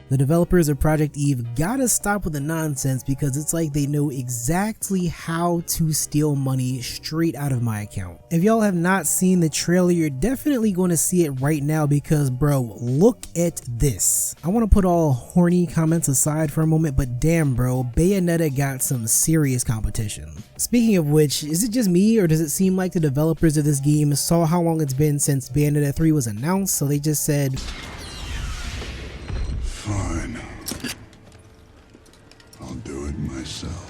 The developers of Project Eve gotta stop with the nonsense because it's like they know exactly how to steal money straight out of my account. If y'all have not seen the trailer, you're definitely going to see it right now because bro, look at this. I want to put all horny comments aside for a moment, but damn bro, Bayonetta got some serious competition. Speaking of which, is it just me or does it seem like the developers of this game saw how long it's been since Bayonetta 3 was announced, so they just said, fine, I'll do it myself.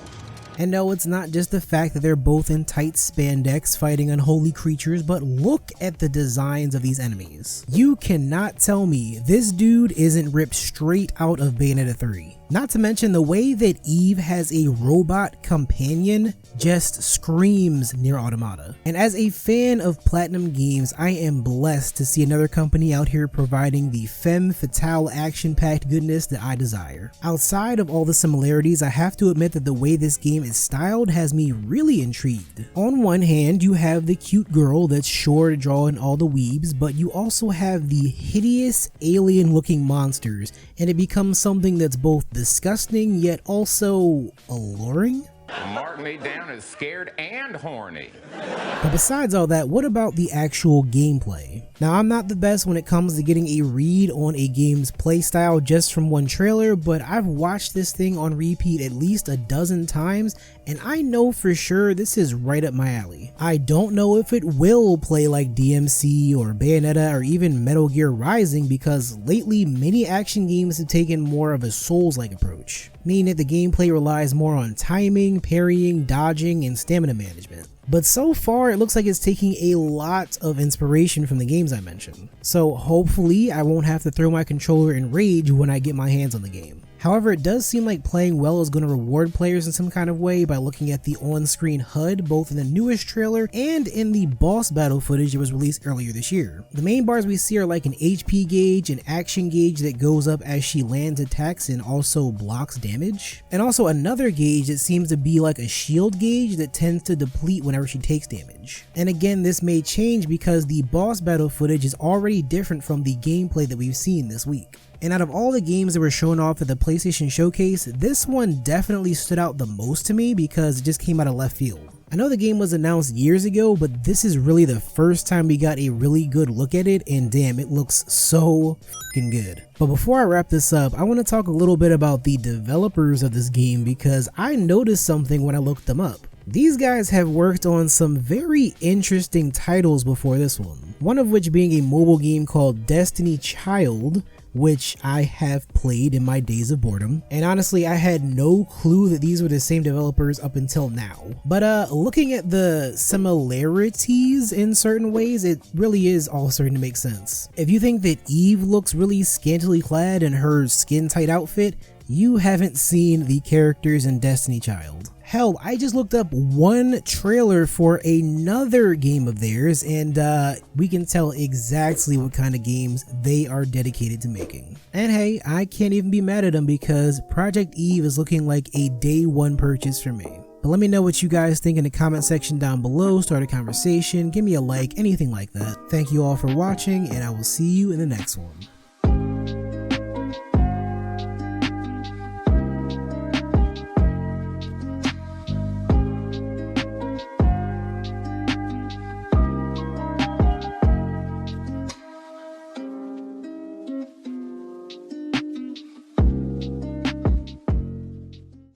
And no, it's not just the fact that they're both in tight spandex fighting unholy creatures, but look at the designs of these enemies. You cannot tell me this dude isn't ripped straight out of Bayonetta 3. Not to mention the way that Eve has a robot companion just screams Nier Automata. And as a fan of Platinum Games, I am blessed to see another company out here providing the femme fatale action-packed goodness that I desire. Outside of all the similarities, I have to admit that the way this game is styled has me really intrigued. On one hand, you have the cute girl that's sure to draw in all the weebs, but you also have the hideous alien-looking monsters, and it becomes something that's both disgusting yet also alluring. Mark me down as scared and horny. But besides all that, what about the actual gameplay? Now, I'm not the best when it comes to getting a read on a game's playstyle just from one trailer, but I've watched this thing on repeat at least a dozen times, and I know for sure this is right up my alley. I don't know if it will play like DMC or Bayonetta or even Metal Gear Rising, because lately many action games have taken more of a Souls-like approach, meaning that the gameplay relies more on timing, parrying, dodging, and stamina management. But so far, it looks like it's taking a lot of inspiration from the games I mentioned. So hopefully I won't have to throw my controller in rage when I get my hands on the game. However, it does seem like playing well is going to reward players in some kind of way by looking at the on-screen HUD both in the newest trailer and in the boss battle footage that was released earlier this year. The main bars we see are like an HP gauge, an action gauge that goes up as she lands attacks and also blocks damage, and also another gauge that seems to be like a shield gauge that tends to deplete whenever she takes damage. And again, this may change because the boss battle footage is already different from the gameplay that we've seen this week. And out of all the games that were shown off at the PlayStation Showcase, this one definitely stood out the most to me because it just came out of left field. I know the game was announced years ago, but this is really the first time we got a really good look at it, and damn, it looks so fucking good. But before I wrap this up, I want to talk a little bit about the developers of this game because I noticed something when I looked them up. These guys have worked on some very interesting titles before this one of which being a mobile game called Destiny Child, which I have played in my days of boredom, and honestly I had no clue that these were the same developers up until now. But looking at the similarities in certain ways, it really is all starting to make sense. If you think that Eve looks really scantily clad in her skin tight outfit, you haven't seen the characters in Destiny Child. Hell, I just looked up one trailer for another game of theirs, and we can tell exactly what kind of games they are dedicated to making. And hey, I can't even be mad at them because Project Eve is looking like a day one purchase for me. But let me know what you guys think in the comment section down below, start a conversation, give me a like, anything like that. Thank you all for watching, and I will see you in the next one.